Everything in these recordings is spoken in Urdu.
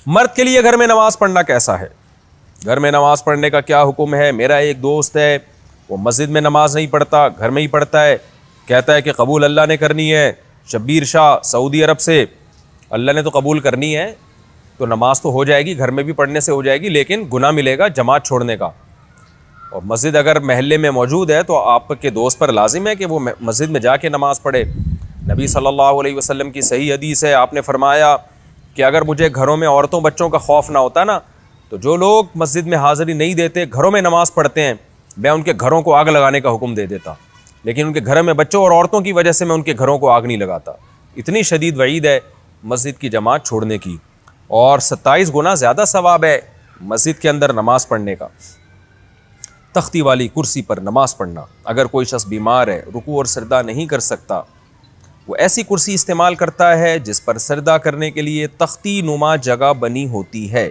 مرد کے لیے گھر میں نماز پڑھنا کیسا ہے؟ گھر میں نماز پڑھنے کا کیا حکم ہے؟ میرا ایک دوست ہے، وہ مسجد میں نماز نہیں پڑھتا، گھر میں ہی پڑھتا ہے، کہتا ہے کہ قبول اللہ نے کرنی ہے، شبیر شاہ سعودی عرب سے، اللہ نے تو قبول کرنی ہے تو نماز تو ہو جائے گی، گھر میں بھی پڑھنے سے ہو جائے گی، لیکن گناہ ملے گا جماعت چھوڑنے کا۔ اور مسجد اگر محلے میں موجود ہے تو آپ کے دوست پر لازم ہے کہ وہ مسجد میں جا کے نماز پڑھے۔ نبی صلی اللہ علیہ وسلم کی صحیح حدیث ہے، آپ نے فرمایا کہ اگر مجھے گھروں میں عورتوں بچوں کا خوف نہ ہوتا نا تو جو لوگ مسجد میں حاضری نہیں دیتے، گھروں میں نماز پڑھتے ہیں، میں ان کے گھروں کو آگ لگانے کا حکم دے دیتا، لیکن ان کے گھر میں بچوں اور عورتوں کی وجہ سے میں ان کے گھروں کو آگ نہیں لگاتا۔ اتنی شدید وعید ہے مسجد کی جماعت چھوڑنے کی، اور 27 گنا زیادہ ثواب ہے مسجد کے اندر نماز پڑھنے کا۔ تختی والی کرسی پر نماز پڑھنا، اگر کوئی شخص بیمار ہے، رکوع اور سجدہ نہیں کر سکتا، وہ ایسی کرسی استعمال کرتا ہے جس پر سجدہ کرنے کے لیے تختی نما جگہ بنی ہوتی ہے،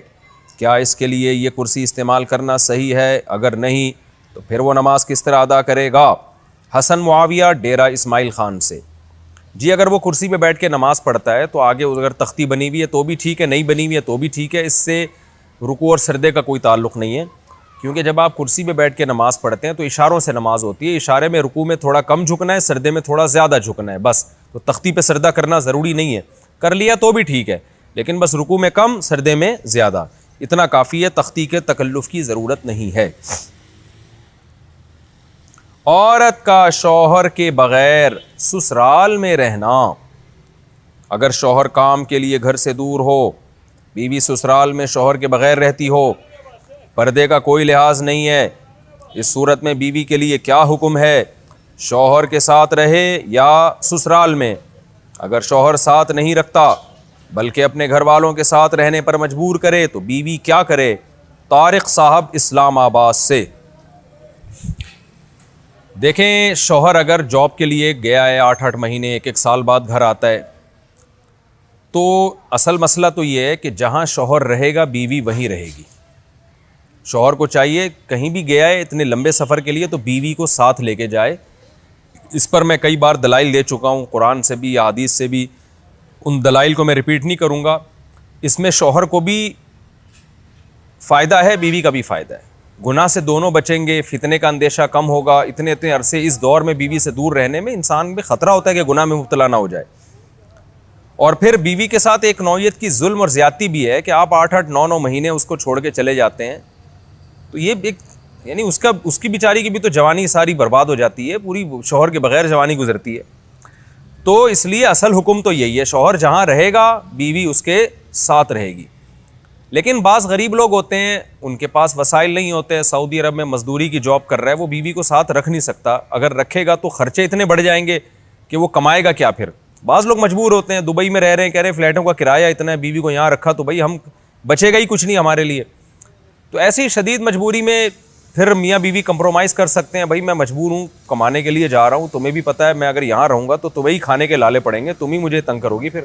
کیا اس کے لیے یہ کرسی استعمال کرنا صحیح ہے؟ اگر نہیں تو پھر وہ نماز کس طرح ادا کرے گا؟ حسن معاویہ ڈیرہ اسماعیل خان سے، جی اگر وہ کرسی پہ بیٹھ کے نماز پڑھتا ہے تو آگے اگر تختی بنی ہوئی ہے تو بھی ٹھیک ہے، نہیں بنی ہوئی ہے تو بھی ٹھیک ہے، اس سے رکوع اور سجدے کا کوئی تعلق نہیں ہے، کیونکہ جب آپ کرسی پہ بیٹھ کے نماز پڑھتے ہیں تو اشاروں سے نماز ہوتی ہے، اشارے میں رکوع میں تھوڑا کم جھکنا ہے، سجدے میں تھوڑا زیادہ جھکنا ہے، بس۔ تو تختی پہ سجدہ کرنا ضروری نہیں ہے، کر لیا تو بھی ٹھیک ہے، لیکن بس رکوع میں کم، سجدے میں زیادہ، اتنا کافی ہے، تختی کے تکلف کی ضرورت نہیں ہے۔ عورت کا شوہر کے بغیر سسرال میں رہنا، اگر شوہر کام کے لیے گھر سے دور ہو، بیوی سسرال میں شوہر کے بغیر رہتی ہو، پردے کا کوئی لحاظ نہیں ہے، اس صورت میں بیوی کے لیے کیا حکم ہے؟ شوہر کے ساتھ رہے یا سسرال میں؟ اگر شوہر ساتھ نہیں رکھتا بلکہ اپنے گھر والوں کے ساتھ رہنے پر مجبور کرے تو بیوی کیا کرے؟ طارق صاحب اسلام آباد سے، دیکھیں شوہر اگر جاب کے لیے گیا ہے 8 مہینے 1 سال بعد گھر آتا ہے، تو اصل مسئلہ تو یہ ہے کہ جہاں شوہر رہے گا بیوی وہیں رہے گی۔ شوہر کو چاہیے کہیں بھی گیا ہے اتنے لمبے سفر کے لیے تو بیوی کو ساتھ لے کے جائے، اس پر میں کئی بار دلائل دے چکا ہوں، قرآن سے بھی یا حدیث سے بھی، ان دلائل کو میں ریپیٹ نہیں کروں گا۔ اس میں شوہر کو بھی فائدہ ہے، بیوی کا بھی فائدہ ہے، گناہ سے دونوں بچیں گے، فتنے کا اندیشہ کم ہوگا، اتنے عرصے اس دور میں بیوی سے دور رہنے میں انسان میں خطرہ ہوتا ہے کہ گناہ میں مبتلا نہ ہو جائے۔ اور پھر بیوی کے ساتھ ایک نوعیت کی ظلم اور زیادتی بھی ہے کہ آپ 8 9 مہینے اس کو چھوڑ کے چلے جاتے ہیں، تو یہ ایک یعنی اس کی بیچاری کی بھی تو جوانی ساری برباد ہو جاتی ہے، پوری شوہر کے بغیر جوانی گزرتی ہے۔ تو اس لیے اصل حکم تو یہی ہے، شوہر جہاں رہے گا بیوی اس کے ساتھ رہے گی۔ لیکن بعض غریب لوگ ہوتے ہیں، ان کے پاس وسائل نہیں ہوتے، سعودی عرب میں مزدوری کی جاب کر رہا ہے، وہ بیوی کو ساتھ رکھ نہیں سکتا، اگر رکھے گا تو خرچے اتنے بڑھ جائیں گے کہ وہ کمائے گا کیا پھر۔ بعض لوگ مجبور ہوتے ہیں، دبئی میں رہ رہے ہیں، کہہ رہے ہیں فلیٹوں کا کرایہ اتنا ہے، بیوی کو یہاں رکھا تو بھائی ہم بچے گا ہی کچھ نہیں ہمارے لیے۔ تو ایسی شدید مجبوری میں پھر میاں بیوی کمپرومائز کر سکتے ہیں، بھائی میں مجبور ہوں، کمانے کے لیے جا رہا ہوں، تمہیں بھی پتہ ہے میں اگر یہاں رہوں گا تو تمہیں ہی کھانے کے لالے پڑیں گے، تم ہی مجھے تنگ کرو گی پھر۔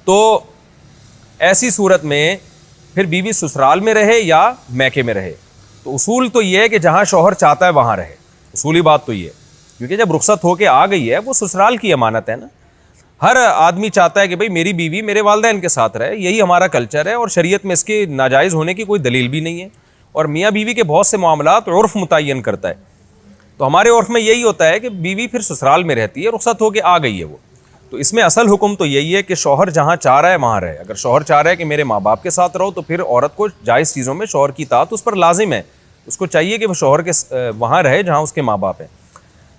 تو ایسی صورت میں پھر بیوی سسرال میں رہے یا میکے میں رہے، تو اصول تو یہ ہے کہ جہاں شوہر چاہتا ہے وہاں رہے، اصولی بات تو یہ ہے، کیونکہ جب رخصت ہو کے آ گئی ہے وہ سسرال کی امانت ہے نا۔ ہر آدمی چاہتا ہے کہ بھئی میری بیوی میرے والدین کے ساتھ رہے، یہی ہمارا کلچر ہے، اور شریعت میں اس کے ناجائز ہونے کی کوئی دلیل بھی نہیں ہے، اور میاں بیوی کے بہت سے معاملات عرف متعین کرتا ہے، تو ہمارے عرف میں یہی ہوتا ہے کہ بیوی پھر سسرال میں رہتی ہے، رخصت ہو کے آ گئی ہے وہ۔ تو اس میں اصل حکم تو یہی ہے کہ شوہر جہاں چاہ رہا ہے وہاں رہے۔ اگر شوہر چاہ رہا ہے کہ میرے ماں باپ کے ساتھ رہو تو پھر عورت کو جائز چیزوں میں شوہر کی اطاعت اس پر لازم ہے، اس کو چاہیے کہ وہ شوہر کے وہاں رہے جہاں اس کے ماں باپ ہیں۔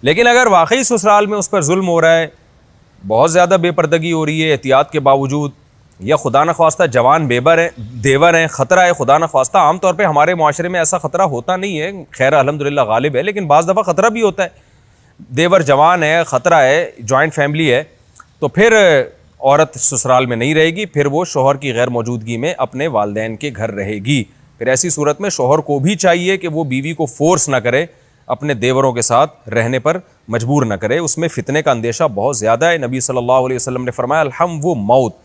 لیکن اگر واقعی سسرال میں اس پر ظلم ہو رہا ہے، بہت زیادہ بے پردگی ہو رہی ہے احتیاط کے باوجود، یا خدا نخواستہ جوان دیور ہیں، خطرہ ہے خدا نخواستہ، عام طور پہ ہمارے معاشرے میں ایسا خطرہ ہوتا نہیں ہے، خیر الحمدللہ غالب ہے، لیکن بعض دفعہ خطرہ بھی ہوتا ہے، دیور جوان ہے، خطرہ ہے، جوائنٹ فیملی ہے، تو پھر عورت سسرال میں نہیں رہے گی، پھر وہ شوہر کی غیر موجودگی میں اپنے والدین کے گھر رہے گی۔ پھر ایسی صورت میں شوہر کو بھی چاہیے کہ وہ بیوی کو فورس نہ کرے، اپنے دیوروں کے ساتھ رہنے پر مجبور نہ کرے، اس میں فتنے کا اندیشہ بہت زیادہ ہے۔ نبی صلی اللہ علیہ وسلم نے فرمایا الحم وہ موت،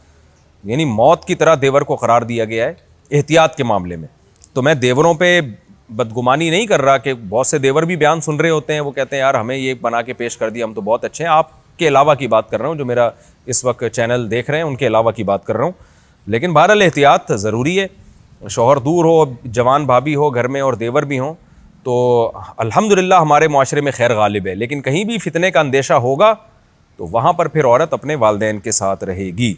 یعنی موت کی طرح دیور کو قرار دیا گیا ہے احتیاط کے معاملے میں۔ تو میں دیوروں پہ بدگمانی نہیں کر رہا، کہ بہت سے دیور بھی بیان سن رہے ہوتے ہیں، وہ کہتے ہیں یار ہمیں یہ بنا کے پیش کر دیا، ہم تو بہت اچھے ہیں، آپ کے علاوہ کی بات کر رہا ہوں، جو میرا اس وقت چینل دیکھ رہے ہیں ان کے علاوہ کی بات کر رہا ہوں۔ لیکن بہرحال احتیاط ضروری ہے. شوہر دور ہو, جوان بھابھی ہو گھر میں اور دیور بھی ہوں تو الحمدللہ ہمارے معاشرے میں خیر غالب ہے. لیکن کہیں بھی فتنے کا اندیشہ ہوگا تو وہاں پر پھر عورت اپنے والدین کے ساتھ رہے گی.